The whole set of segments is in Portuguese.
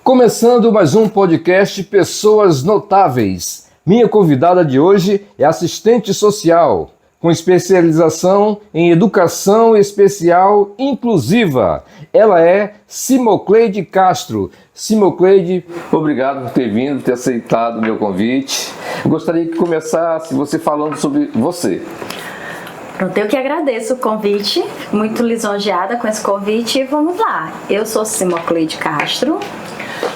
Começando mais um podcast Pessoas Notáveis. Minha convidada de hoje é assistente social, com especialização em educação especial inclusiva. Ela é Simocleide Castro. Simocleide, obrigado por ter vindo, ter aceitado o meu convite. Eu gostaria que começasse você falando sobre você. Pronto, eu que agradeço o convite, muito lisonjeada com esse convite e vamos lá. Eu sou Simocleide Castro,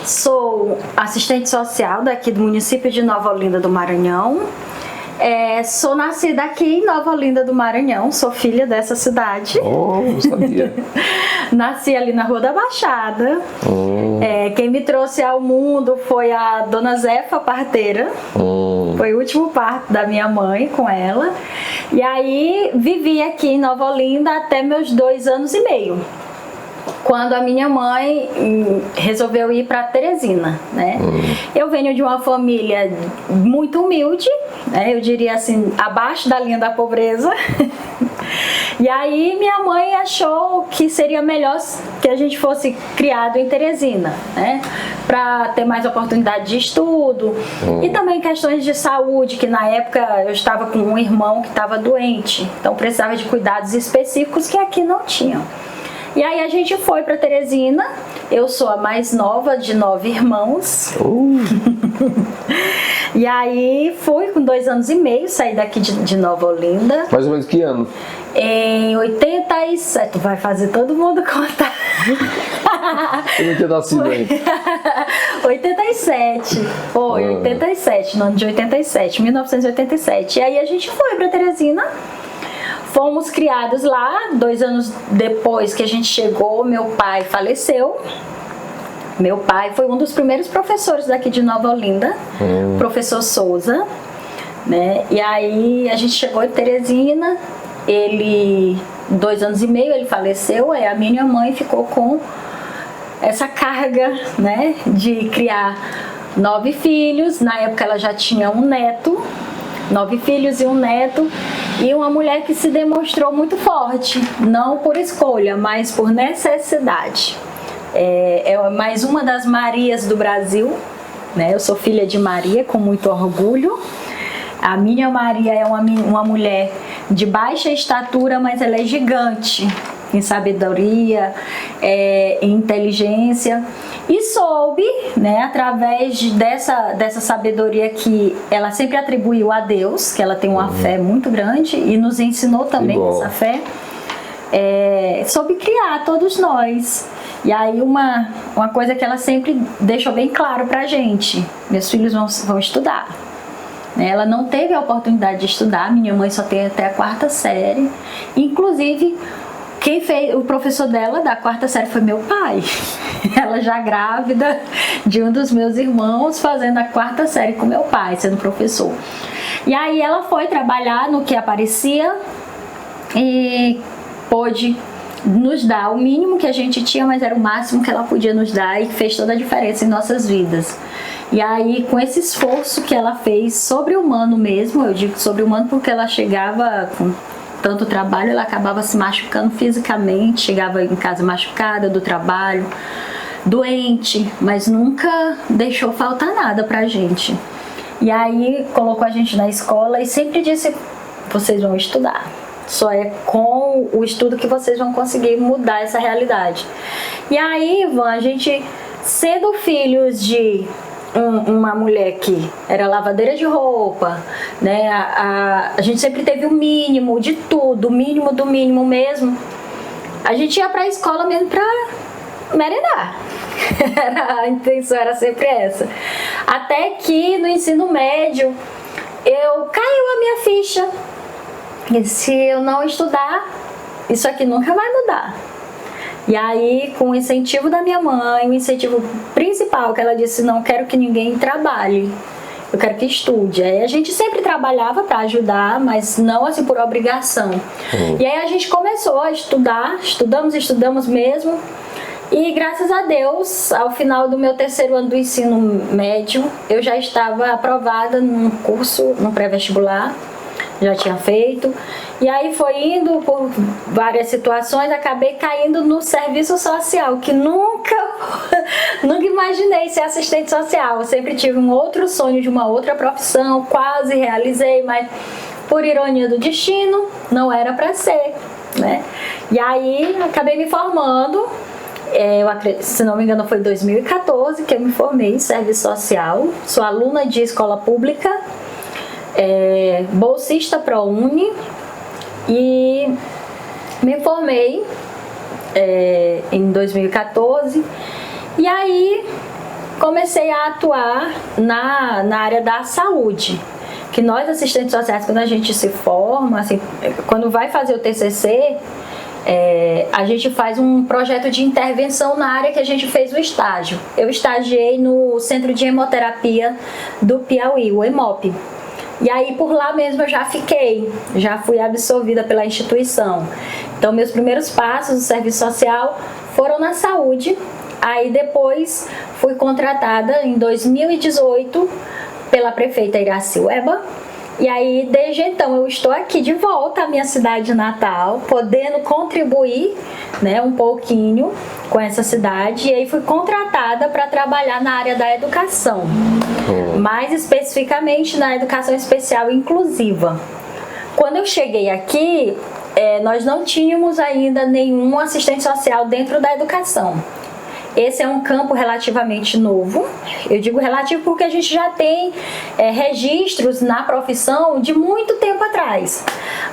sou assistente social daqui do município de Nova Olinda do Maranhão. Sou nascida aqui em Nova Olinda do Maranhão, sou filha dessa cidade. Não sabia. Nasci ali na Rua da Baixada. Quem me trouxe ao mundo foi a dona Zefa Parteira. Foi o último parto da minha mãe com ela. E aí vivi aqui em Nova Olinda até meus 2 anos e meio. Quando a minha mãe resolveu ir para Teresina, né? Eu venho de uma família muito humilde, né? Eu diria assim, abaixo da linha da pobreza. E aí minha mãe achou que seria melhor que a gente fosse criado em Teresina, né? Para ter mais oportunidade de estudo e também questões de saúde, que na época eu estava com um irmão que estava doente, então precisava de cuidados específicos que aqui não tinham. E aí a gente foi para Teresina. Eu sou a mais nova de 9 irmãos. E aí fui com 2 anos e meio, saí daqui de Nova Olinda. Mais ou menos que ano? Em 87, vai fazer todo mundo contar. Eu não tinha nascido ainda. 87, foi 87, no ano de 87, 1987. E aí a gente foi para Teresina. Fomos criados lá. 2 anos depois que a gente chegou, meu pai faleceu. Meu pai foi um dos primeiros professores daqui de Nova Olinda, professor Souza, né? E aí a gente chegou em Teresina, ele, 2 anos e meio, ele faleceu, aí a minha mãe ficou com essa carga, né, de criar 9 filhos. Na época ela já tinha um neto, 9 filhos e um neto. E uma mulher que se demonstrou muito forte, não por escolha, mas por necessidade. É mais uma das Marias do Brasil, né? Eu sou filha de Maria, com muito orgulho. A minha Maria é uma mulher de baixa estatura, mas ela é gigante em sabedoria, em inteligência. E soube, né, através dessa sabedoria que ela sempre atribuiu a Deus, que ela tem uma fé muito grande e nos ensinou também essa fé, soube criar todos nós. E aí uma coisa que ela sempre deixou bem claro pra gente: meus filhos vão estudar. Ela não teve a oportunidade de estudar, minha mãe só tem até a 4ª série, inclusive quem fez o professor dela da 4ª série foi meu pai. Ela já grávida de um dos meus irmãos, fazendo a 4ª série com meu pai, sendo professor. E aí ela foi trabalhar no que aparecia e pôde nos dar o mínimo que a gente tinha, mas era o máximo que ela podia nos dar e fez toda a diferença em nossas vidas. E aí, com esse esforço que ela fez, sobre-humano mesmo, eu digo sobre-humano porque ela chegava com tanto trabalho, ela acabava se machucando fisicamente, chegava em casa machucada do trabalho, doente, mas nunca deixou faltar nada pra gente. E aí colocou a gente na escola e sempre disse: vocês vão estudar, só é com o estudo que vocês vão conseguir mudar essa realidade. E aí, Ivan, a gente, sendo filhos de uma mulher que era lavadeira de roupa, né? A gente sempre teve o mínimo de tudo, o mínimo do mínimo mesmo. A gente ia pra escola mesmo pra merendar. A intenção era sempre essa. Até que no ensino médio caiu a minha ficha. E se eu não estudar, isso aqui nunca vai mudar. E aí, com o incentivo da minha mãe, o incentivo principal, que ela disse: não quero que ninguém trabalhe, eu quero que estude. Aí a gente sempre trabalhava para ajudar, mas não assim por obrigação. E aí a gente começou a estudar, estudamos mesmo. E graças a Deus, ao final do meu 3º ano do ensino médio, eu já estava aprovada num curso, num pré-vestibular, já tinha feito. E aí foi indo por várias situações, acabei caindo no serviço social, que nunca nunca imaginei ser assistente social. Eu sempre tive um outro sonho de uma outra profissão, quase realizei, mas por ironia do destino, não era para ser, né? E aí, acabei me formando. Se não me engano, foi em 2014 que eu me formei em serviço social. Sou aluna de escola pública, bolsista ProUni e me formei em 2014. E aí comecei a atuar na área da saúde. Que nós, assistentes sociais, quando a gente se forma, assim, quando vai fazer o TCC, a gente faz um projeto de intervenção na área que a gente fez o estágio. Eu estagiei no Centro de Hemoterapia do Piauí, o EMOP. E aí por lá mesmo eu já fui absorvida pela instituição. Então meus primeiros passos do serviço social foram na saúde. Aí depois fui contratada em 2018 pela prefeita Iracy Weba. E aí, desde então, eu estou aqui de volta à minha cidade natal, podendo contribuir, né, um pouquinho com essa cidade. E aí fui contratada para trabalhar na área da educação, mais especificamente na educação especial e inclusiva. Quando eu cheguei aqui, nós não tínhamos ainda nenhum assistente social dentro da educação. Esse é um campo relativamente novo. Eu digo relativo porque a gente já tem registros na profissão de muito tempo atrás.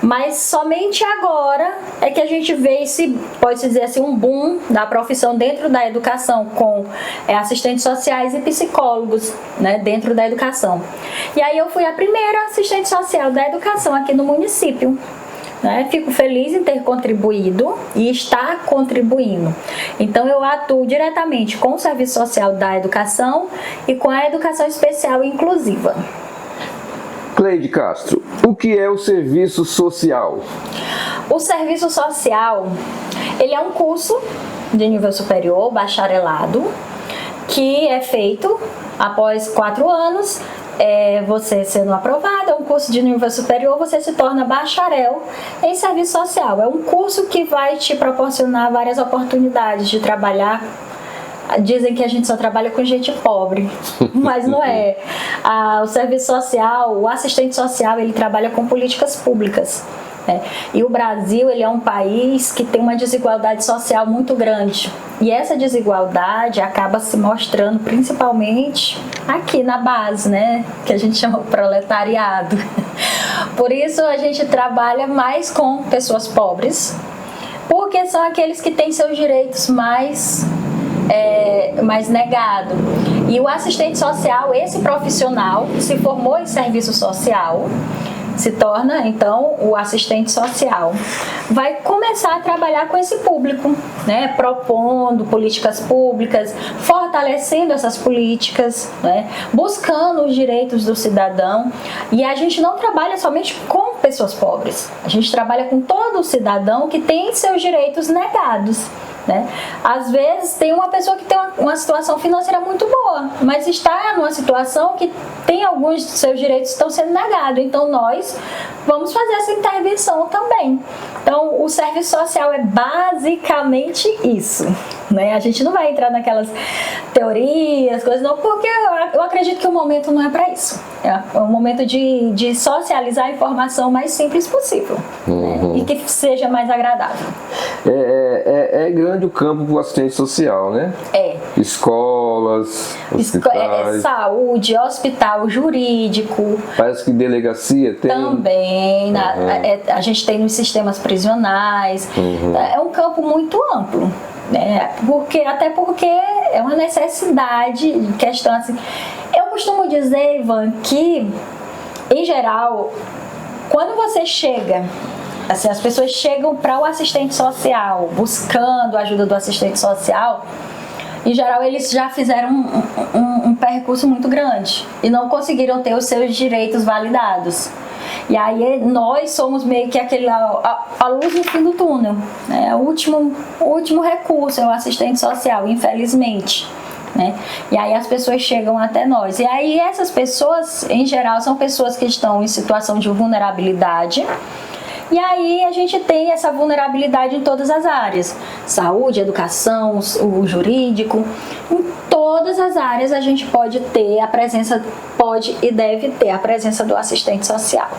Mas somente agora é que a gente vê pode-se dizer assim, um boom da profissão dentro da educação, com assistentes sociais e psicólogos, né, dentro da educação. E aí eu fui a primeira assistente social da educação aqui no município. Fico feliz em ter contribuído e estar contribuindo. Então eu atuo diretamente com o serviço social da educação e com a educação especial e inclusiva. Cleide Castro, o que é o serviço social? O serviço social, ele é um curso de nível superior, bacharelado, que é feito após 4 anos. Você sendo aprovado, é um curso de nível superior, você se torna bacharel em serviço social. É um curso que vai te proporcionar várias oportunidades de trabalhar. Dizem que a gente só trabalha com gente pobre, mas não é. O serviço social, o assistente social, ele trabalha com políticas públicas. E o Brasil, ele é um país que tem uma desigualdade social muito grande. E essa desigualdade acaba se mostrando principalmente aqui na base, né? Que a gente chama de proletariado. Por isso a gente trabalha mais com pessoas pobres, porque são aqueles que têm seus direitos mais negados. E o assistente social, esse profissional, se formou em serviço social, se torna, então, o assistente social. Vai começar a trabalhar com esse público, né? Propondo políticas públicas, fortalecendo essas políticas, né? Buscando os direitos do cidadão. E a gente não trabalha somente com pessoas pobres, a gente trabalha com todo cidadão que tem seus direitos negados. Às vezes tem uma pessoa que tem uma situação financeira muito boa, mas está numa situação que tem alguns de seus direitos que estão sendo negados. Então nós vamos fazer essa intervenção também. Então o serviço social é basicamente isso. A gente não vai entrar naquelas teorias, coisas não, porque eu acredito que o momento não é para isso. É um momento de socializar a informação mais simples possível, e que seja mais agradável. É grande o campo para o assistente social, né? Escolas, hospitais. Saúde, hospital, jurídico. Parece que delegacia tem. Também. A gente tem nos sistemas prisionais. É um campo muito amplo. Até porque é uma necessidade, questão assim. Eu costumo dizer, Ivan, que em geral, quando você chega, assim, as pessoas chegam para o assistente social, buscando a ajuda do assistente social, em geral eles já fizeram um percurso muito grande e não conseguiram ter os seus direitos validados. E aí nós somos meio que a luz no fim do túnel, né? O último recurso é o assistente social, infelizmente. E aí as pessoas chegam até nós. E aí essas pessoas, em geral, são pessoas que estão em situação de vulnerabilidade, E aí a gente tem essa vulnerabilidade em todas as áreas. Saúde, educação, o jurídico. Em todas as áreas a gente pode ter a presença, pode e deve ter a presença do assistente social.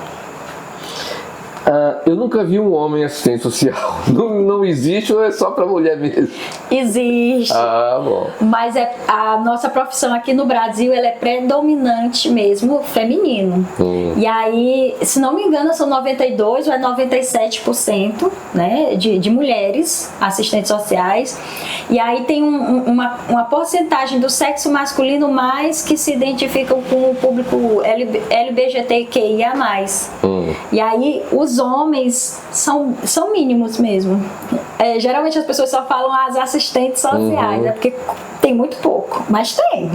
Eu nunca vi um homem assistente social. Não existe ou é só para mulher mesmo? Existe. Bom. Mas a nossa profissão aqui no Brasil, ela é predominante mesmo feminino. E aí, se não me engano, são 92% ou 97%, né, de mulheres assistentes sociais. E aí tem uma porcentagem do sexo masculino mais que se identificam com o público LGBTQIA+. E aí os homens são mínimos mesmo. Geralmente as pessoas só falam as assistentes sociais, é porque tem muito pouco, mas tem.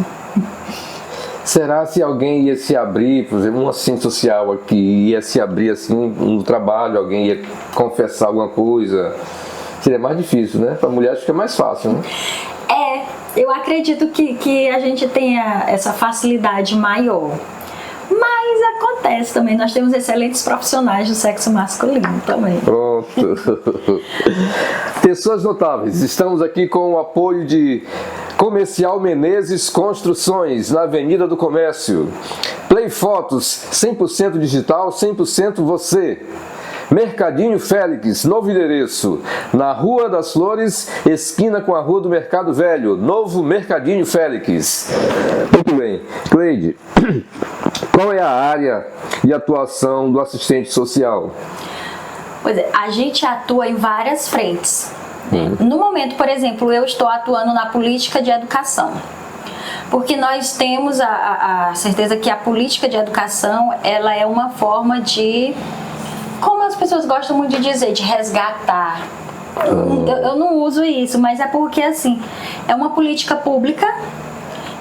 Será se alguém ia se abrir, por exemplo, um assistente social aqui, ia se abrir assim no trabalho, alguém ia confessar alguma coisa? Seria mais difícil, né? Para mulher acho que é mais fácil, né? Eu acredito que a gente tenha essa facilidade maior. Mas acontece também, nós temos excelentes profissionais do sexo masculino também. Pronto. Pessoas notáveis, estamos aqui com o apoio de Comercial Menezes Construções, na Avenida do Comércio. Play Fotos, 100% digital, 100% você. Mercadinho Félix, novo endereço, na Rua das Flores, esquina com a Rua do Mercado Velho, novo Mercadinho Félix. Muito bem, Cleide, qual é a área de atuação do assistente social? Pois é, a gente atua em várias frentes. No momento, por exemplo, eu estou atuando na política de educação. Porque nós temos a certeza que a política de educação, ela é uma forma de, como as pessoas gostam muito de dizer, de resgatar. Eu não uso isso, mas é porque assim, é uma política pública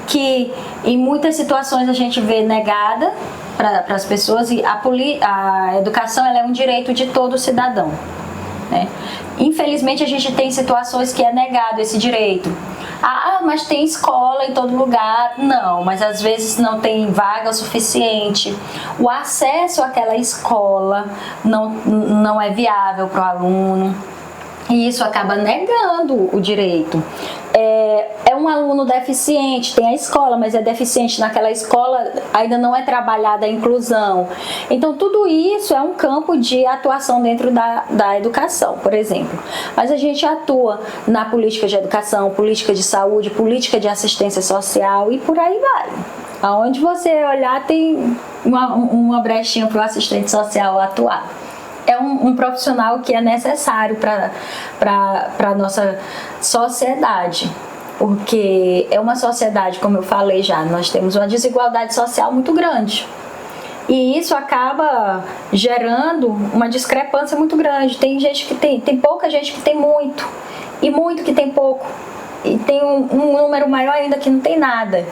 que em muitas situações a gente vê negada para as pessoas, e a educação, ela é um direito de todo cidadão, né? Infelizmente a gente tem situações que é negado esse direito. Mas tem escola em todo lugar. Não, mas às vezes não tem vaga suficiente. O acesso àquela escola não é viável para o aluno. E isso acaba negando o direito. É um aluno deficiente, tem a escola, mas é deficiente naquela escola, ainda não é trabalhada a inclusão. Então, tudo isso é um campo de atuação dentro da educação, por exemplo. Mas a gente atua na política de educação, política de saúde, política de assistência social e por aí vai. Aonde você olhar, tem uma brechinha para o assistente social atuar. É um profissional que é necessário para a nossa sociedade, porque é uma sociedade, como eu falei já, nós temos uma desigualdade social muito grande. E isso acaba gerando uma discrepância muito grande. Tem gente que tem pouca gente que tem muito, e muito que tem pouco. E tem um número maior ainda que não tem nada.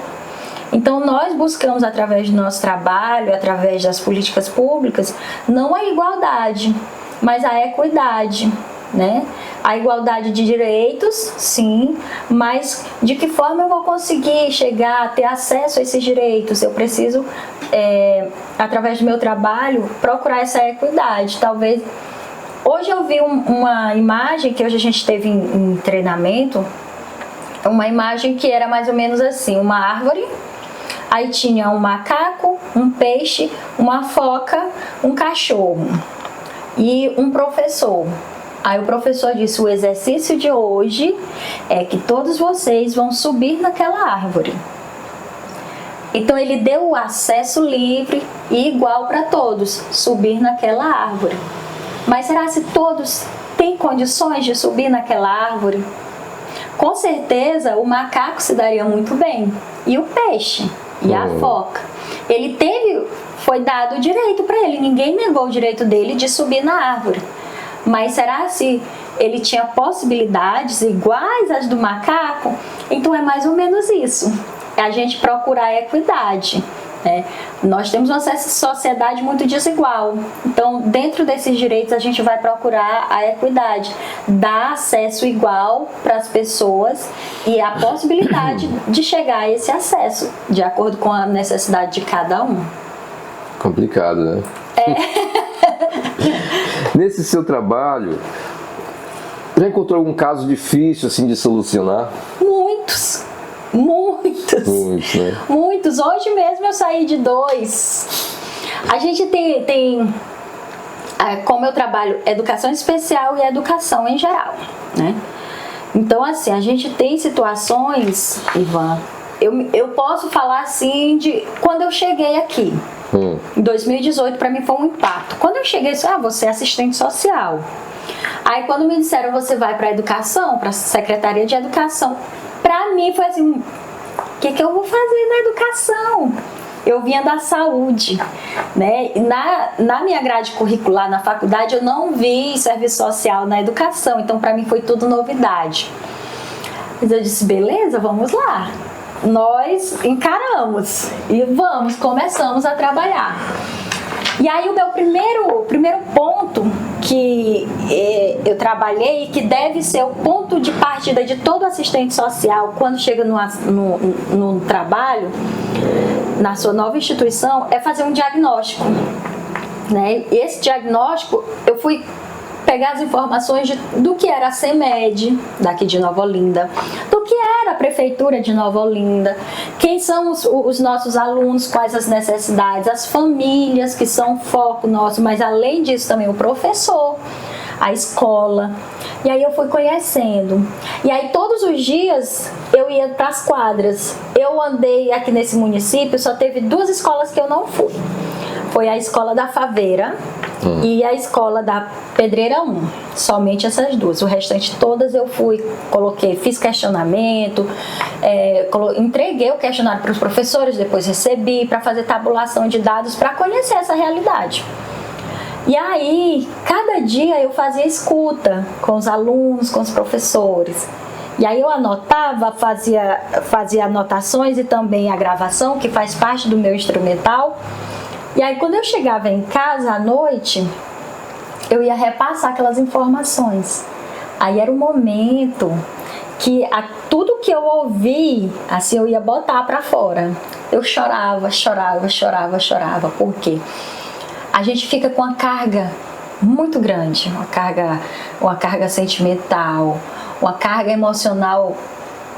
Então, nós buscamos, através do nosso trabalho, através das políticas públicas, não a igualdade, mas a equidade, né? A igualdade de direitos, sim, mas de que forma eu vou conseguir chegar a ter acesso a esses direitos? Eu preciso, através do meu trabalho, procurar essa equidade. Talvez... Hoje eu vi uma imagem que hoje a gente teve em treinamento, uma imagem que era mais ou menos assim, uma árvore. Aí tinha um macaco, um peixe, uma foca, um cachorro e um professor. Aí o professor disse: o exercício de hoje é que todos vocês vão subir naquela árvore. Então ele deu o acesso livre e igual para todos, subir naquela árvore. Mas será se todos têm condições de subir naquela árvore? Com certeza o macaco se daria muito bem, e o peixe. E a foca. Foi dado o direito para ele, ninguém negou o direito dele de subir na árvore. Mas será se ele tinha possibilidades iguais às do macaco? Então é mais ou menos isso. É a gente procurar a equidade. Nós temos uma sociedade muito desigual. Então, dentro desses direitos, a gente vai procurar a equidade, dar acesso igual para as pessoas e a possibilidade de chegar a esse acesso, de acordo com a necessidade de cada um. Complicado, né? Nesse seu trabalho, já encontrou algum caso difícil assim de solucionar? Muitos, né? Muitos. Hoje mesmo eu saí de 2. A gente tem como eu trabalho educação especial e educação em geral, né? Então, assim, a gente tem situações, Ivan, eu posso falar assim de quando eu cheguei aqui. Em 2018, para mim foi um impacto. Quando eu cheguei, eu disse, você é assistente social. Aí, quando me disseram, você vai para a educação, para a Secretaria de Educação, para mim foi assim, o que eu vou fazer na educação? Eu vinha da saúde, né? Na minha grade curricular, na faculdade, eu não vi serviço social na educação, então para mim foi tudo novidade. Mas eu disse, beleza, vamos lá. Nós encaramos e começamos a trabalhar. E aí o meu primeiro ponto que eu trabalhei, que deve ser o ponto de partida de todo assistente social quando chega no trabalho, na sua nova instituição, é fazer um diagnóstico, né? Esse diagnóstico, eu fui pegar as informações do que era a CEMED, daqui de Nova Olinda, do que era a Prefeitura de Nova Olinda, quem são os nossos alunos, quais as necessidades, as famílias que são foco nosso, mas além disso também o professor, a escola. E aí eu fui conhecendo. E aí todos os dias eu ia para as quadras. Eu andei aqui nesse município, só teve 2 escolas que eu não fui. Foi a escola da Faveira e a escola da Pedreira 1. Somente essas 2. O restante todas eu fui, fiz questionamento, entreguei o questionário para os professores, depois recebi para fazer tabulação de dados para conhecer essa realidade. E aí, cada dia eu fazia escuta com os alunos, com os professores. E aí eu anotava, fazia anotações e também a gravação, que faz parte do meu instrumental. E aí quando eu chegava em casa à noite, eu ia repassar aquelas informações. Aí era o momento que tudo que eu ouvi, assim, eu ia botar para fora. Eu chorava. Por quê? A gente fica com uma carga muito grande, uma carga sentimental, uma carga emocional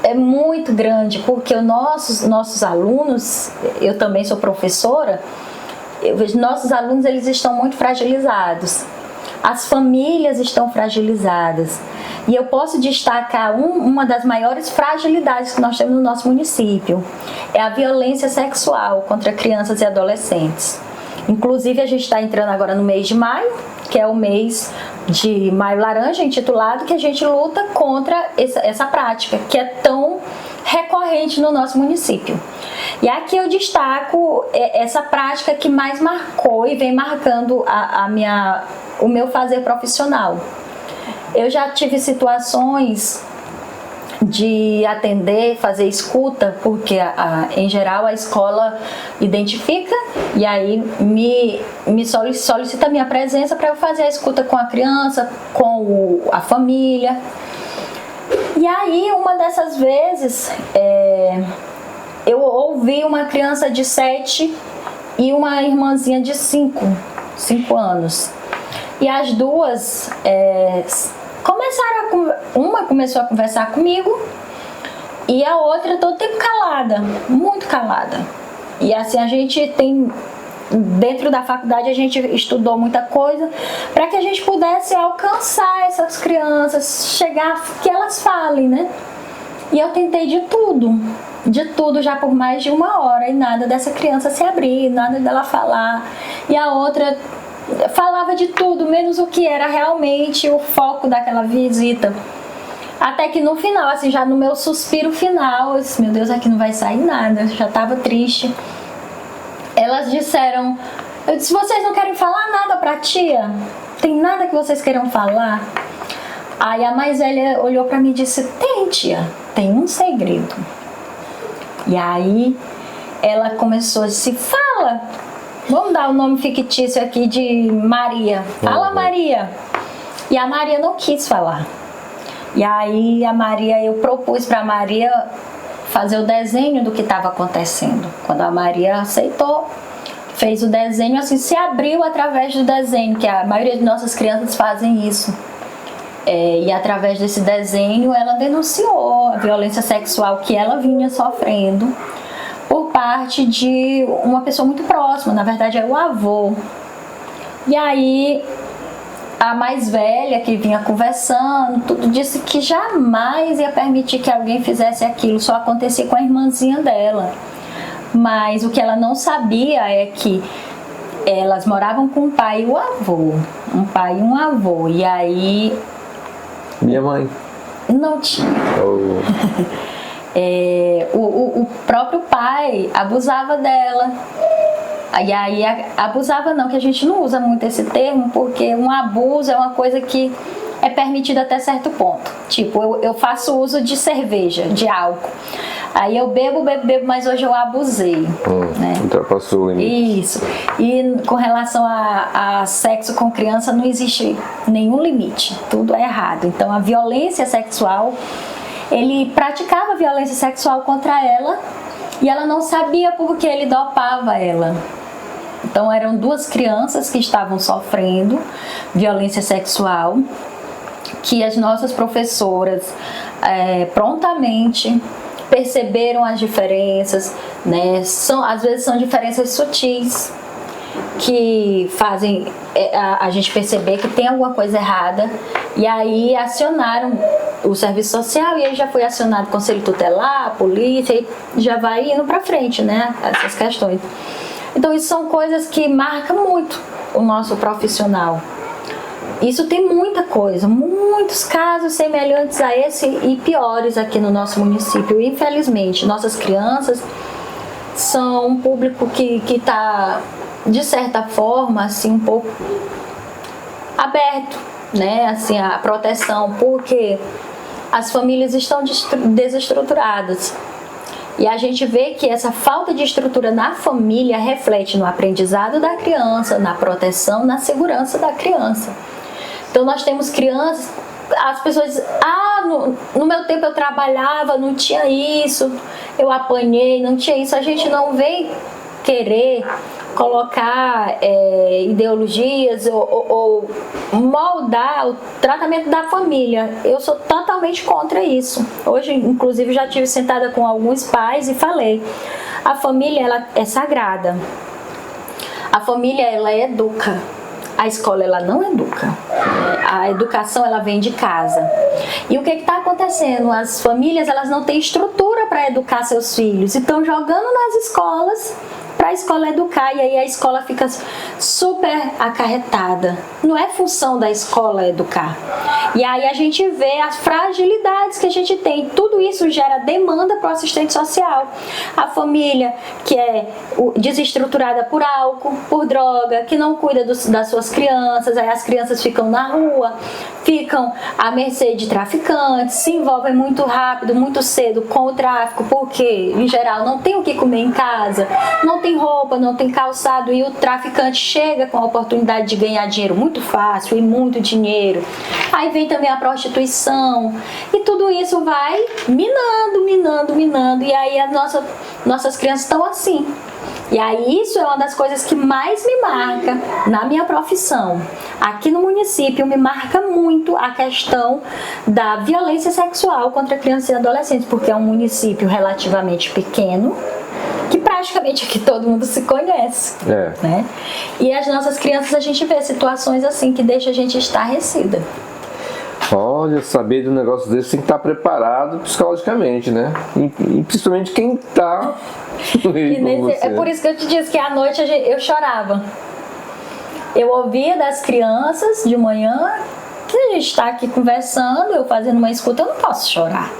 é muito grande, porque os nossos alunos, eu também sou professora, nossos alunos eles estão muito fragilizados, as famílias estão fragilizadas. E eu posso destacar uma das maiores fragilidades que nós temos no nosso município, é a violência sexual contra crianças e adolescentes. Inclusive a gente está entrando agora no mês de maio, que é o mês de Maio Laranja, intitulado, que a gente luta contra essa prática, que é tão recorrente no nosso município. E aqui eu destaco essa prática que mais marcou e vem marcando o meu fazer profissional. Eu já tive situações de atender, fazer escuta, porque em geral a escola identifica e aí me solicita a minha presença para eu fazer a escuta com a criança, com a família. E aí uma dessas vezes eu ouvi uma criança de 7 e uma irmãzinha de 5 anos. E as duas uma começou a conversar comigo e a outra todo tempo calada, muito calada. E assim a gente tem, dentro da faculdade a gente estudou muita coisa para que a gente pudesse alcançar essas crianças, chegar, que elas falem, né? E eu tentei de tudo já por mais de 1 hora e nada dessa criança se abrir, nada dela falar. E a outra falava de tudo, menos o que era realmente o foco daquela visita. Até que no final, assim, já no meu suspiro final, eu disse, meu Deus, aqui não vai sair nada, eu já estava triste. Elas disseram, eu disse, vocês não querem falar nada pra tia? Tem nada que vocês queiram falar? Aí a mais velha olhou pra mim e disse, tem, tia, tem um segredo. E aí ela começou a dizer, fala. Vamos dar o nome fictício aqui de Maria. Fala, Maria. E a Maria não quis falar. E aí eu propus para a Maria fazer o desenho do que estava acontecendo. Quando a Maria aceitou, fez o desenho, assim, se abriu através do desenho, que a maioria de nossas crianças fazem isso. E através desse desenho ela denunciou a violência sexual que ela vinha sofrendo por parte de uma pessoa muito próxima, na verdade é o avô. E aí a mais velha, que vinha conversando, tudo, disse que jamais ia permitir que alguém fizesse aquilo, só acontecia com a irmãzinha dela. Mas o que ela não sabia é que elas moravam com o pai e o avô, um pai e um avô, e aí... Minha mãe? Não tinha. Oh. O próprio pai abusava dela. E aí, abusava não, que a gente não usa muito esse termo, porque um abuso é uma coisa que é permitida até certo ponto. Tipo, eu faço uso de cerveja, de álcool. Aí eu bebo, mas hoje eu abusei. Né? Ultrapassou o limite. Isso. E com relação a sexo com criança, não existe nenhum limite. Tudo é errado. Então, a violência sexual, ele praticava violência sexual contra ela e ela não sabia por que ele dopava ela. Então, eram duas crianças que estavam sofrendo violência sexual, que as nossas professoras prontamente perceberam as diferenças, né? Às vezes são diferenças sutis que fazem a gente perceber que tem alguma coisa errada, e aí acionaram o serviço social, e aí já foi acionado o conselho tutelar, a polícia, e já vai indo para frente, né? Essas questões. Então isso são coisas que marcam muito o nosso profissional. Isso tem muita coisa, muitos casos semelhantes a esse e piores aqui no nosso município. Infelizmente, nossas crianças são um público que está, de certa forma, assim, um pouco aberto, né? Assim, a proteção, porque as famílias estão desestruturadas. E a gente vê que essa falta de estrutura na família reflete no aprendizado da criança, na proteção, na segurança da criança. Então nós temos crianças, as pessoas dizem, no meu tempo eu trabalhava, não tinha isso, eu apanhei, não tinha isso. A gente não vem querer colocar ideologias ou moldar o tratamento da família. Eu sou totalmente contra isso. Hoje, inclusive, já estive sentada com alguns pais e falei, a família ela é sagrada. A família ela educa. A escola ela não educa. A educação ela vem de casa. E o que está acontecendo? As famílias elas não têm estrutura para educar seus filhos e estão jogando nas escolas para a escola educar, e aí a escola fica super acarretada. Não é função da escola educar. E aí a gente vê as fragilidades que a gente tem. Tudo isso gera demanda para o assistente social. A família que é desestruturada por álcool, por droga, que não cuida das suas crianças, aí as crianças ficam na rua, ficam à mercê de traficantes, se envolvem muito rápido, muito cedo com o tráfico, porque em geral não tem o que comer em casa, não tem roupa, não tem calçado, e o traficante chega com a oportunidade de ganhar dinheiro muito fácil e muito dinheiro. Aí vem também a prostituição, e tudo isso vai minando, e aí as nossas crianças estão assim. E aí isso é uma das coisas que mais me marca na minha profissão. Aqui no município me marca muito a questão da violência sexual contra crianças e adolescentes, porque é um município relativamente pequeno, que praticamente aqui todo mundo se conhece, né? E as nossas crianças, a gente vê situações assim que deixa a gente estarrecida. Olha, saber de um negócio desse tem que estar preparado psicologicamente, né? E principalmente quem está no meio com você. É por isso que eu te disse que à noite eu chorava. Eu ouvia das crianças de manhã, que a gente está aqui conversando, eu fazendo uma escuta, eu não posso chorar.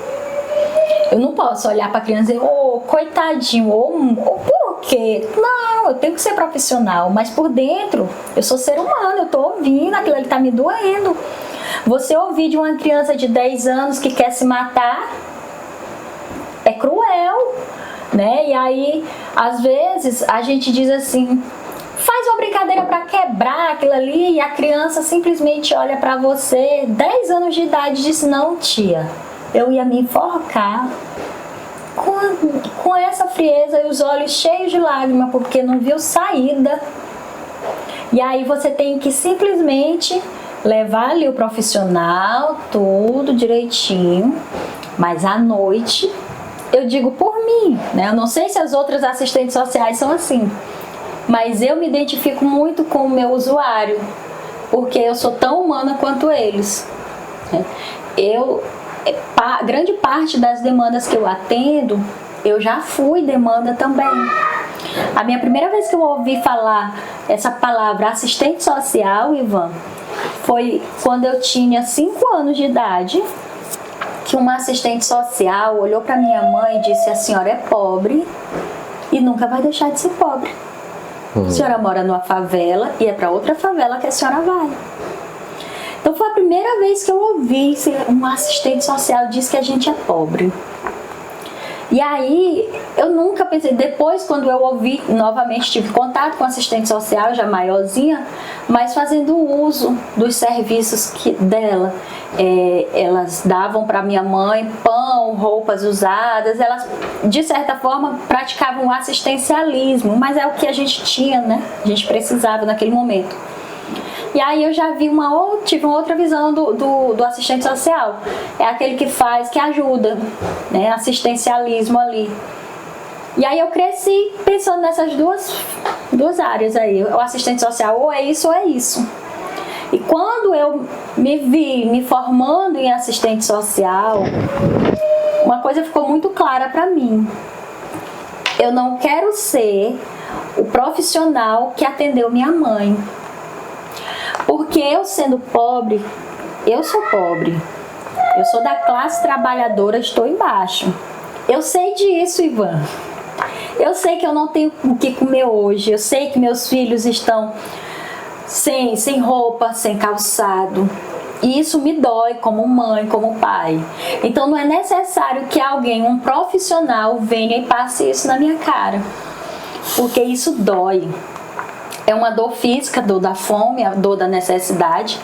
Eu não posso olhar para a criança e dizer, coitadinho, ou por quê? Não, eu tenho que ser profissional, mas por dentro eu sou ser humano, eu estou ouvindo, aquilo ali está me doendo. Você ouvir de uma criança de 10 anos que quer se matar é cruel, né? E aí, às vezes, a gente diz assim, faz uma brincadeira para quebrar aquilo ali, e a criança simplesmente olha para você, 10 anos de idade, e diz, não, tia, eu ia me enforcar. com essa frieza e os olhos cheios de lágrimas, porque não viu saída. E aí você tem que simplesmente levar ali o profissional, tudo direitinho, mas à noite, eu digo por mim, né? Eu não sei se as outras assistentes sociais são assim, mas eu me identifico muito com o meu usuário, porque eu sou tão humana quanto eles. Grande parte das demandas que eu atendo, eu já fui demanda também. A minha primeira vez que eu ouvi falar essa palavra assistente social, Ivan, foi quando eu tinha 5 anos de idade, que uma assistente social olhou para minha mãe e disse: a senhora é pobre e nunca vai deixar de ser pobre. A senhora mora numa favela e é para outra favela que a senhora vai. Então foi a primeira vez que eu ouvi um assistente social diz que a gente é pobre. E aí, eu nunca pensei, depois quando eu ouvi, novamente tive contato com assistente social, já maiorzinha, mas fazendo uso dos serviços dela. Elas davam para minha mãe pão, roupas usadas, elas de certa forma praticavam o assistencialismo, mas é o que a gente tinha, né? A gente precisava naquele momento. E aí eu já tive uma outra visão do assistente social. É aquele que faz, que ajuda, né? Assistencialismo ali. E aí eu cresci pensando nessas duas áreas aí. O assistente social ou é isso ou é isso. E quando eu me vi me formando em assistente social, uma coisa ficou muito clara para mim. Eu não quero ser o profissional que atendeu minha mãe. Porque eu sendo pobre, eu sou pobre. Eu sou da classe trabalhadora, estou embaixo. Eu sei disso, Ivan. Eu sei que eu não tenho o que comer hoje. Eu sei que meus filhos estão sem roupa, sem calçado. E isso me dói como mãe, como pai. Então não é necessário que alguém, um profissional, venha e passe isso na minha cara. Porque isso dói. É uma dor física, dor da fome, a dor da necessidade.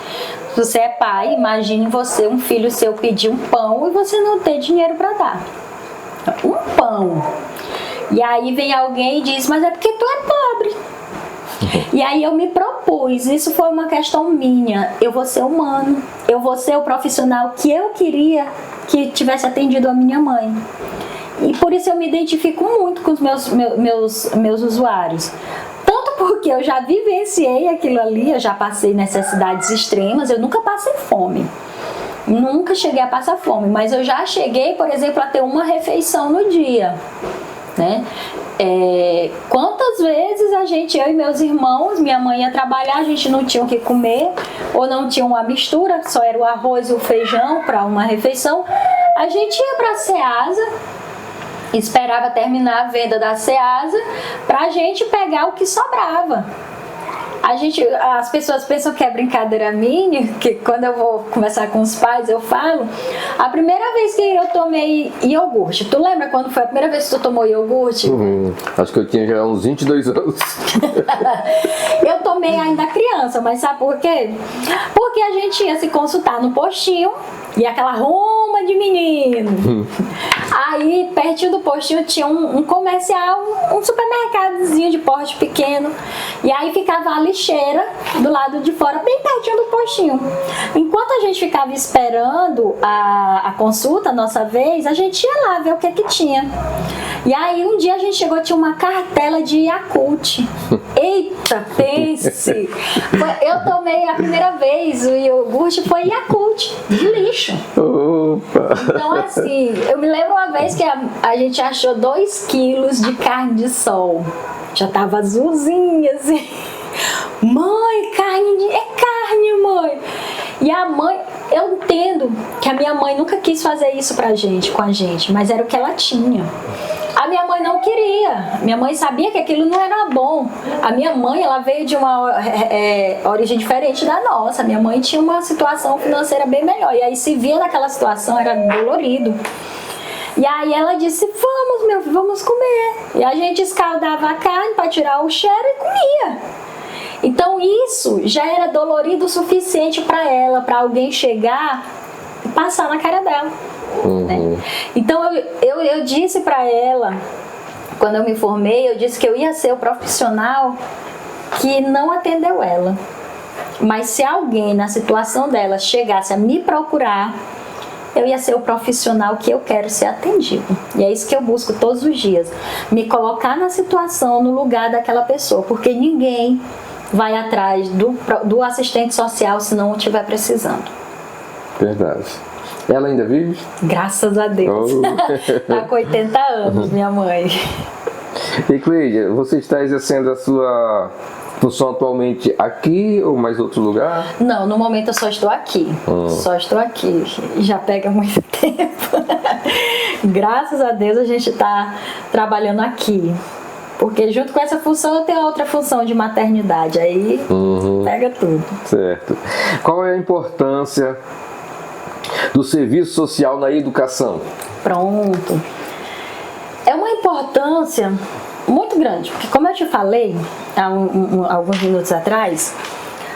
Se você é pai, imagine você, um filho seu pedir um pão e você não ter dinheiro para dar. Um pão. E aí vem alguém e diz, mas é porque tu é pobre. E aí eu me propus, isso foi uma questão minha. Eu vou ser humano, eu vou ser o profissional que eu queria que tivesse atendido a minha mãe. E por isso eu me identifico muito com os meus usuários. Porque eu já vivenciei aquilo ali, eu já passei necessidades extremas, eu nunca passei fome. Nunca cheguei a passar fome, mas eu já cheguei, por exemplo, a ter uma refeição no dia, né? Quantas vezes eu e meus irmãos, minha mãe ia trabalhar, a gente não tinha o que comer, ou não tinha uma mistura, só era o arroz e o feijão para uma refeição, a gente ia para a Ceasa, esperava terminar a venda da Ceasa pra gente pegar o que sobrava. As pessoas pensam que é brincadeira minha, que quando eu vou conversar com os pais eu falo, a primeira vez que eu tomei iogurte, tu lembra quando foi a primeira vez que tu tomou iogurte? Acho que eu tinha já uns 22 anos. Eu tomei ainda criança, mas sabe por quê? Porque a gente ia se consultar no postinho e aquela ruma de menino. Aí, pertinho do postinho tinha um comercial, um supermercadozinho de porte pequeno. E aí ficava a lixeira do lado de fora, bem pertinho do postinho. Enquanto a gente ficava esperando a consulta, a nossa vez, a gente ia lá ver o que tinha. E aí um dia a gente chegou, tinha uma cartela de Yakult. Eita, pense! Eu tomei a primeira vez o iogurte, foi Yakult, de lixo. Opa. Então assim, eu me lembro uma vez que a gente achou 2 quilos de carne de sol. Já tava azulzinha assim. Mãe, é carne, mãe. E a mãe, eu entendo que a minha mãe nunca quis fazer isso com a gente, mas era o que ela tinha. A minha mãe não queria. Minha mãe sabia que aquilo não era bom. A minha mãe, ela veio de uma origem diferente da nossa. Minha mãe tinha uma situação financeira bem melhor. E aí se via naquela situação, era dolorido. E aí ela disse, vamos, meu filho, vamos comer. E a gente escaldava a carne para tirar o cheiro e comia. Então isso já era dolorido o suficiente para ela, para alguém chegar e passar na cara dela. Né? Então eu disse para ela, quando eu me formei, eu disse que eu ia ser o profissional que não atendeu ela. Mas se alguém na situação dela chegasse a me procurar, eu ia ser o profissional que eu quero ser atendido. E é isso que eu busco todos os dias. Me colocar na situação, no lugar daquela pessoa. Porque ninguém vai atrás do assistente social se não estiver precisando. Verdade. Ela ainda vive? Graças a Deus. Está com 80 anos, minha mãe. E Cleide, você está exercendo a sua função atualmente aqui ou mais outro lugar? Não, no momento eu só estou aqui. Só estou aqui. Já pega muito tempo. Graças a Deus a gente está trabalhando aqui. Porque junto com essa função eu tenho outra função de maternidade. Aí pega tudo. Certo. Qual é a importância do serviço social na educação? Pronto. É uma importância muito grande, porque como eu te falei há alguns minutos atrás,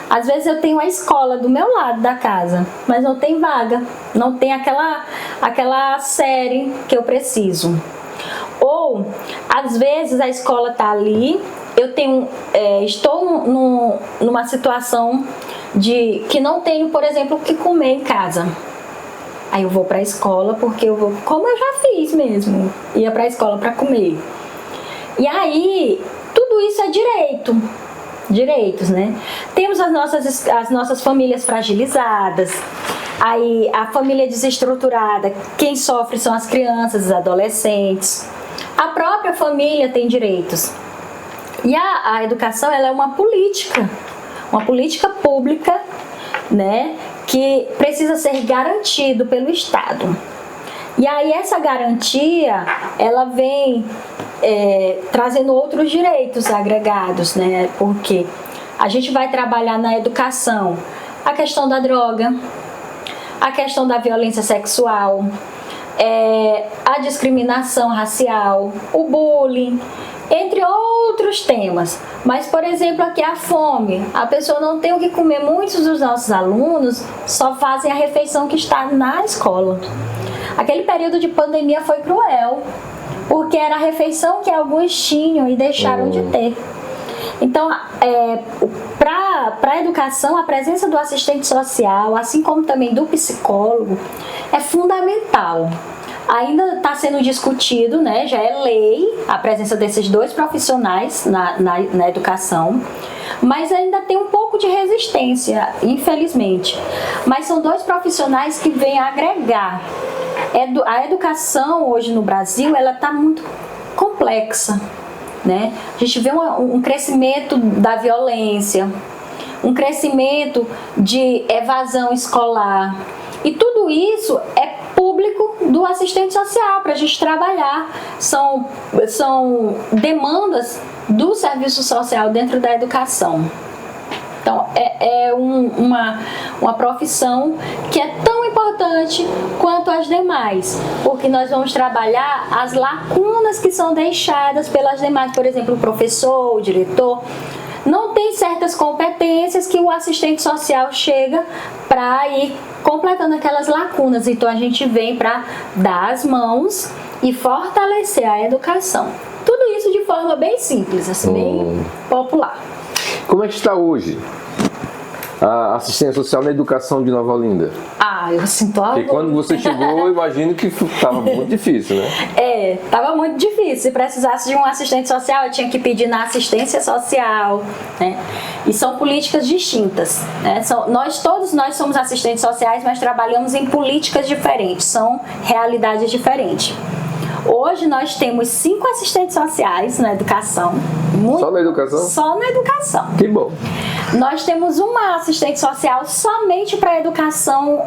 às vezes eu tenho a escola do meu lado da casa, mas não tem vaga, não tem aquela série que eu preciso. Ou, às vezes a escola está ali, eu estou numa situação de que não tenho, por exemplo, o que comer em casa. Aí eu vou para a escola porque eu vou, como eu já fiz mesmo, ia para a escola para comer. E aí, tudo isso é direitos, né? Temos as nossas famílias fragilizadas, aí a família desestruturada, quem sofre são as crianças, os adolescentes. A própria família tem direitos. E a educação, ela é uma política pública, né? Que precisa ser garantido pelo Estado. E aí essa garantia, ela vem trazendo outros direitos agregados, né? Porque a gente vai trabalhar na educação a questão da droga, a questão da violência sexual, a discriminação racial, o bullying, entre outros temas. Mas, por exemplo, aqui a fome. A pessoa não tem o que comer. Muitos dos nossos alunos só fazem a refeição que está na escola. Aquele período de pandemia foi cruel, porque era a refeição que alguns tinham e deixaram de ter. Então, para a educação, a presença do assistente social, assim como também do psicólogo, é fundamental. Ainda está sendo discutido, né? Já é lei a presença desses dois profissionais na educação, mas ainda tem um pouco de resistência, infelizmente. Mas são dois profissionais que vêm agregar. A educação hoje no Brasil, ela está muito complexa, né? A gente vê um crescimento da violência, um crescimento de evasão escolar, e tudo isso é público do assistente social para a gente trabalhar. São demandas do serviço social dentro da educação. Então, uma profissão que é tão importante quanto as demais, porque nós vamos trabalhar as lacunas que são deixadas pelas demais. Por exemplo, o professor, o diretor, não tem certas competências que o assistente social chega para ir completando aquelas lacunas. Então, a gente vem para dar as mãos e fortalecer a educação. Tudo isso de forma bem simples, assim, bem popular. Como é que está hoje a assistência social na educação de Nova Olinda? Eu sinto algo. E quando você chegou, eu imagino que estava muito difícil, né? Estava muito difícil. Se precisasse de um assistente social, eu tinha que pedir na assistência social, né? E são políticas distintas, né? Todos nós somos assistentes sociais, mas trabalhamos em políticas diferentes, são realidades diferentes. Hoje nós temos 5 assistentes sociais na educação. Só na educação? Só na educação. Que bom. Nós temos uma assistente social somente para a educação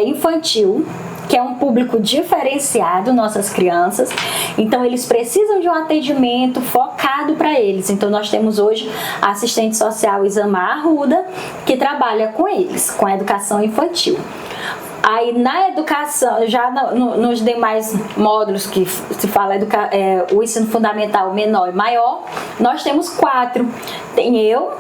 infantil, que é um público diferenciado, nossas crianças. Então, eles precisam de um atendimento focado para eles. Então, nós temos hoje a assistente social Isamar Arruda, que trabalha com eles, com a educação infantil. Aí na educação, já nos demais módulos que se fala o ensino fundamental menor e maior, nós temos 4. Tem eu,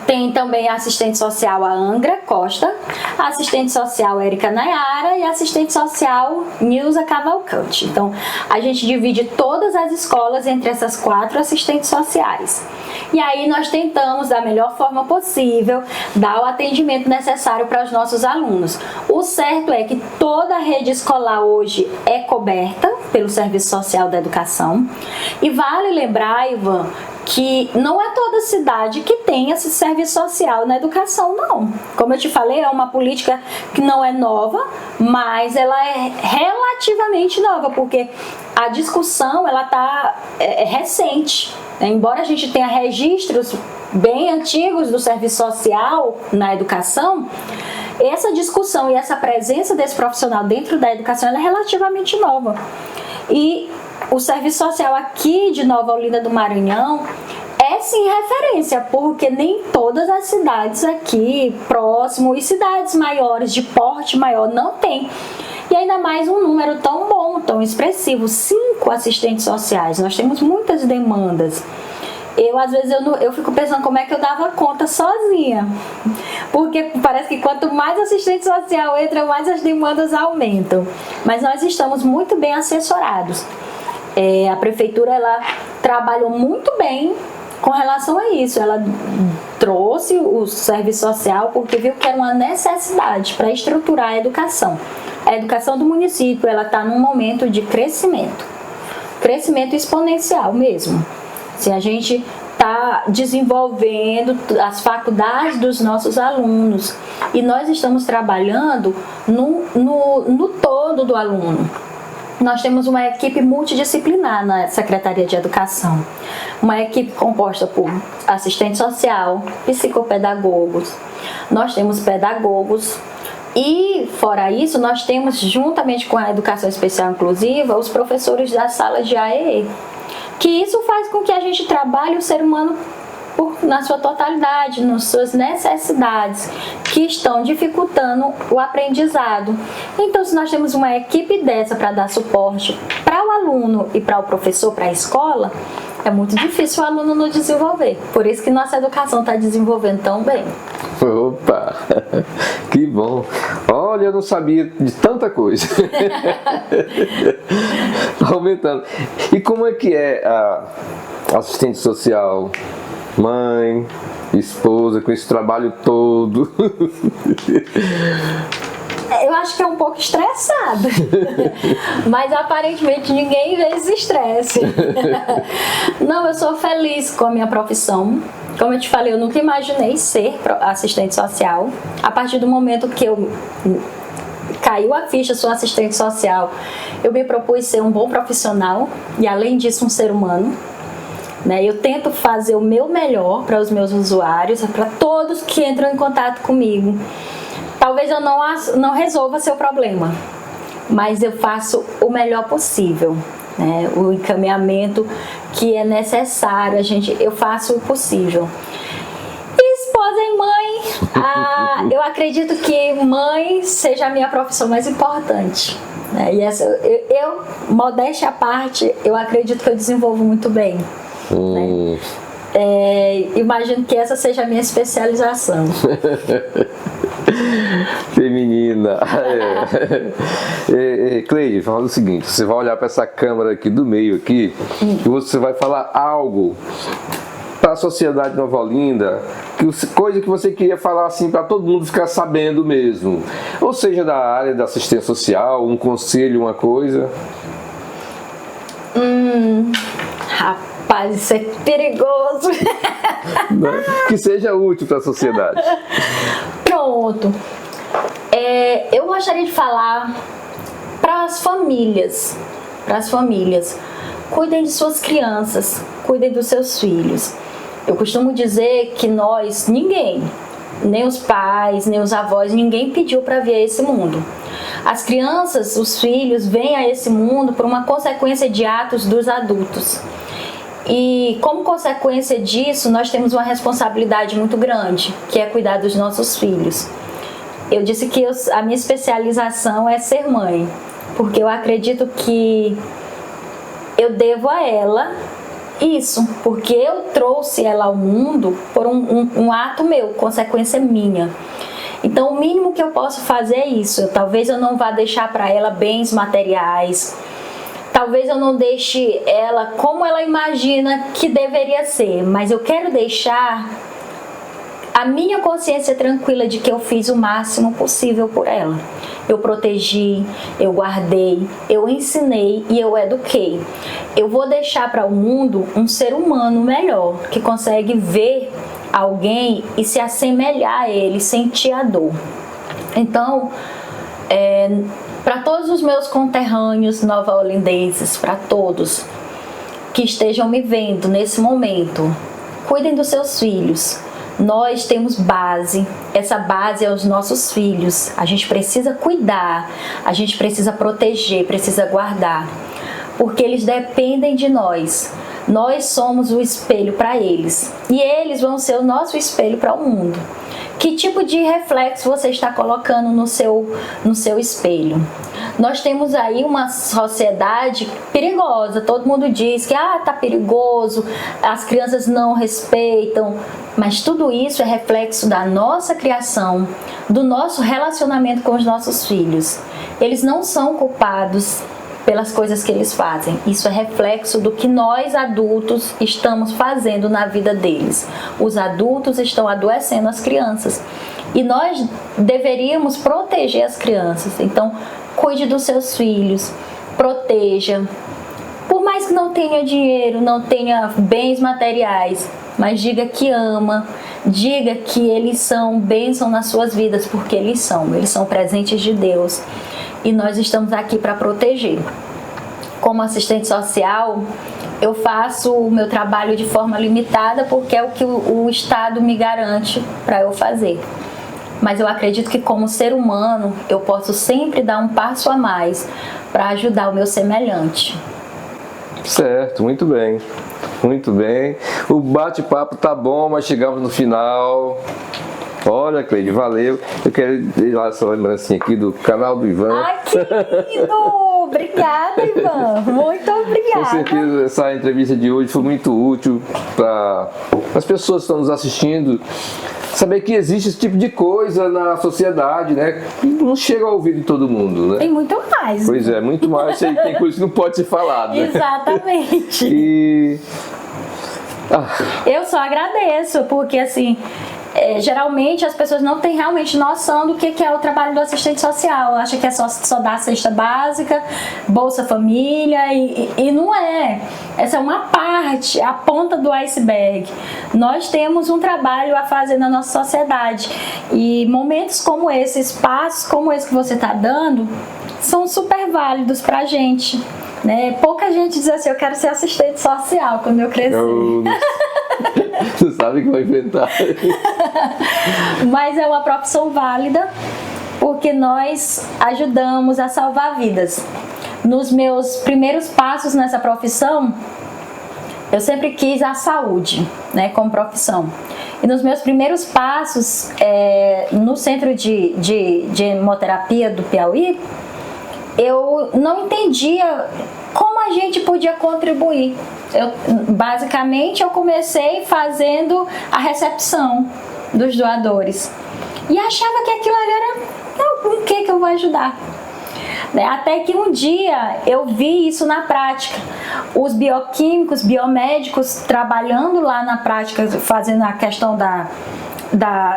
Tem também a assistente social a Angra Costa, a assistente social Érica Nayara e a assistente social Nilza Cavalcante. Então, a gente divide todas as escolas entre essas 4 assistentes sociais. E aí nós tentamos, da melhor forma possível, dar o atendimento necessário para os nossos alunos. O certo é que toda a rede escolar hoje é coberta pelo Serviço Social da Educação. E vale lembrar, Ivan, que não é toda cidade que tem esse serviço social na educação, não. Como eu te falei, é uma política que não é nova, mas ela é relativamente nova, porque a discussão ela está recente. Embora a gente tenha registros bem antigos do serviço social na educação, essa discussão e essa presença desse profissional dentro da educação ela é relativamente nova. E o serviço social aqui de Nova Olinda do Maranhão é sim referência, porque nem todas as cidades aqui próximo e cidades maiores, de porte maior, não tem. E ainda mais um número tão bom, tão expressivo, 5 assistentes sociais. Nós temos muitas demandas. Às vezes, eu fico pensando como é que eu dava conta sozinha. Porque parece que quanto mais assistente social entra, mais as demandas aumentam. Mas nós estamos muito bem assessorados. A prefeitura ela trabalhou muito bem com relação a isso. Ela trouxe o serviço social porque viu que era uma necessidade para estruturar a educação. A educação do município ela está num momento de crescimento exponencial mesmo. Se a gente está desenvolvendo as faculdades dos nossos alunos e nós estamos trabalhando no todo do aluno. Nós temos uma equipe multidisciplinar na Secretaria de Educação, uma equipe composta por assistente social, psicopedagogos, nós temos pedagogos e, fora isso, nós temos, juntamente com a Educação Especial Inclusiva, os professores das salas de AEE, que isso faz com que a gente trabalhe o ser humano na sua totalidade, nas suas necessidades, que estão dificultando o aprendizado. Então, se nós temos uma equipe dessa para dar suporte para o aluno e para o professor, para a escola, é muito difícil o aluno não desenvolver. Por isso que nossa educação está desenvolvendo tão bem. Opa, que bom. Olha, eu não sabia de tanta coisa. Aumentando. E como é que é a assistente social, mãe, esposa, com esse trabalho todo? Eu acho que é um pouco estressado, mas aparentemente ninguém vê esse estresse. Não, eu sou feliz com a minha profissão. Como eu te falei, eu nunca imaginei ser assistente social. A partir do momento que caiu a ficha, sou assistente social, eu me propus ser um bom profissional e, além disso, um ser humano. Eu tento fazer o meu melhor para os meus usuários, para todos que entram em contato comigo. Talvez eu não resolva seu problema, mas eu faço o melhor possível. O encaminhamento que é necessário, eu faço o possível. E esposa e mãe, eu acredito que mãe seja a minha profissão mais importante. E modéstia à parte, eu acredito que eu desenvolvo muito bem. Imagino que essa seja a minha especialização. Feminina. Cleide, fala o seguinte: você vai olhar para essa câmera aqui do meio aqui e você vai falar algo para a sociedade de Nova Olinda, coisa que você queria falar assim para todo mundo ficar sabendo mesmo, ou seja, da área da assistência social, um conselho, uma coisa. Rapaz, isso é perigoso. Que seja útil para a sociedade. Pronto. Eu gostaria de falar para as famílias. Cuidem de suas crianças, cuidem dos seus filhos. Eu costumo dizer que ninguém, nem os pais, nem os avós, ninguém pediu para vir a esse mundo. As crianças, os filhos, vêm a esse mundo por uma consequência de atos dos adultos. E como consequência disso, nós temos uma responsabilidade muito grande, que é cuidar dos nossos filhos. Eu disse que a minha especialização é ser mãe, porque eu acredito que eu devo a ela isso, porque eu trouxe ela ao mundo por um ato meu, consequência minha. Então o mínimo que eu posso fazer é isso. Talvez eu não vá deixar para ela bens materiais, talvez eu não deixe ela como ela imagina que deveria ser, mas eu quero deixar a minha consciência tranquila de que eu fiz o máximo possível por ela. Eu protegi, eu guardei, eu ensinei e eu eduquei. Eu vou deixar para o mundo um ser humano melhor, que consegue ver alguém e se assemelhar a ele, sentir a dor. Então, para todos os meus conterrâneos nova-olindenses, para todos que estejam me vendo nesse momento, cuidem dos seus filhos. Nós temos base, essa base é os nossos filhos. A gente precisa cuidar, a gente precisa proteger, precisa guardar, porque eles dependem de nós. Nós somos o espelho para eles e eles vão ser o nosso espelho para o mundo. Que tipo de reflexo você está colocando no seu espelho? Nós temos aí uma sociedade perigosa. Todo mundo diz que tá perigoso, as crianças não respeitam, mas tudo isso é reflexo da nossa criação, do nosso relacionamento com os nossos filhos. Eles não são culpados pelas coisas que eles fazem. Isso é reflexo do que nós adultos estamos fazendo na vida deles. Os adultos estão adoecendo as crianças e nós deveríamos proteger as crianças. Então, cuide dos seus filhos, proteja. Por mais que não tenha dinheiro, não tenha bens materiais, mas diga que ama, diga que eles são bênção nas suas vidas, porque eles são presentes de Deus. E nós estamos aqui para proteger. Como assistente social, eu faço o meu trabalho de forma limitada porque é o que o Estado me garante para eu fazer. Mas eu acredito que como ser humano, eu posso sempre dar um passo a mais para ajudar o meu semelhante. Certo, muito bem. Muito bem. O bate-papo tá bom, mas chegamos no final. Olha, Cleide, valeu. Eu quero dar essa lembrancinha aqui do canal do Ivan. Ai, que lindo! Obrigada, Ivan. Muito obrigada. Com certeza, essa entrevista de hoje foi muito útil para as pessoas que estão nos assistindo. Saber que existe esse tipo de coisa na sociedade, né? Que não chega ao ouvido de todo mundo, né? Tem muito mais. Pois é, muito mais. Tem coisas que não pode ser falado, né? Exatamente. E... Eu só agradeço, porque assim... geralmente as pessoas não têm realmente noção do que é o trabalho do assistente social. Acha que é só dar a cesta básica, Bolsa Família, e não é. Essa é uma parte, a ponta do iceberg. Nós temos um trabalho a fazer na nossa sociedade e momentos como esse, espaços como esse que você está dando, são super válidos pra gente, né? Pouca gente diz assim, eu quero ser assistente social quando eu crescer. Você sabe que vai inventar. Mas é uma profissão válida porque nós ajudamos a salvar vidas. Nos meus primeiros passos nessa profissão, eu sempre quis a saúde, né, como profissão. E nos meus primeiros passos no centro de hemoterapia do Piauí, eu não entendia como a gente podia contribuir. Basicamente, eu comecei fazendo a recepção dos doadores e achava que aquilo ali era com o que eu vou ajudar. Até que um dia eu vi isso na prática. Os bioquímicos, biomédicos trabalhando lá na prática, fazendo a questão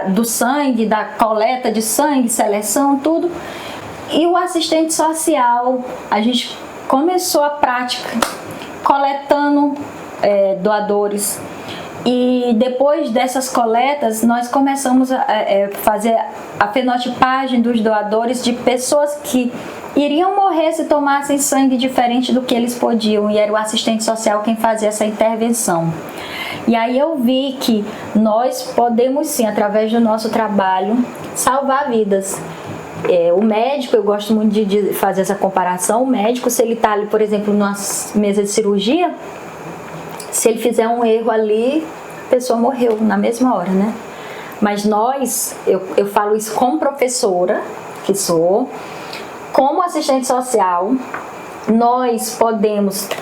do sangue, da coleta de sangue, seleção, tudo. E o assistente social, a gente começou a prática coletando doadores. E depois dessas coletas, nós começamos a fazer a fenotipagem dos doadores de pessoas que iriam morrer se tomassem sangue diferente do que eles podiam. E era o assistente social quem fazia essa intervenção. E aí eu vi que nós podemos sim, através do nosso trabalho, salvar vidas. O médico, eu gosto muito de fazer essa comparação. O médico, se ele está ali, por exemplo, numa mesa de cirurgia, se ele fizer um erro ali, a pessoa morreu na mesma hora, né? Mas nós, eu falo isso como professora, que sou, como assistente social, nós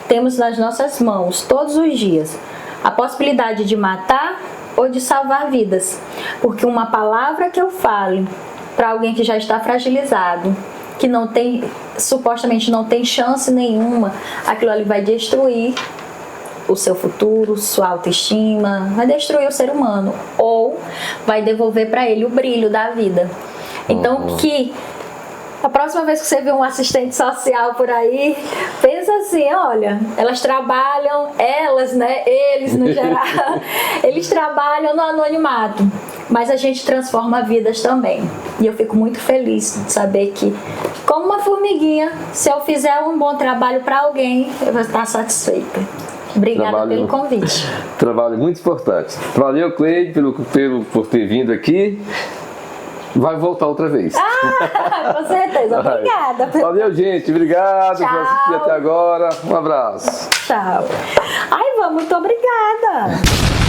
temos nas nossas mãos todos os dias a possibilidade de matar ou de salvar vidas. Porque uma palavra que eu fale para alguém que já está fragilizado, que não tem, supostamente não tem chance nenhuma, aquilo ali vai destruir o seu futuro, sua autoestima, vai destruir o ser humano ou vai devolver para ele o brilho da vida. Então, que a próxima vez que você vê um assistente social por aí, pensa assim, olha, elas trabalham, eles no geral, eles trabalham no anonimato, mas a gente transforma vidas também. E eu fico muito feliz de saber que, como uma formiguinha, se eu fizer um bom trabalho para alguém, eu vou estar satisfeita. Obrigada pelo convite. Trabalho muito importante. Valeu, Cleide, por ter vindo aqui. Vai voltar outra vez. Com certeza. Obrigada. Valeu, gente. Obrigado Tchau. por assistir até agora. Um abraço. Tchau. Ai, Ivan, muito obrigada.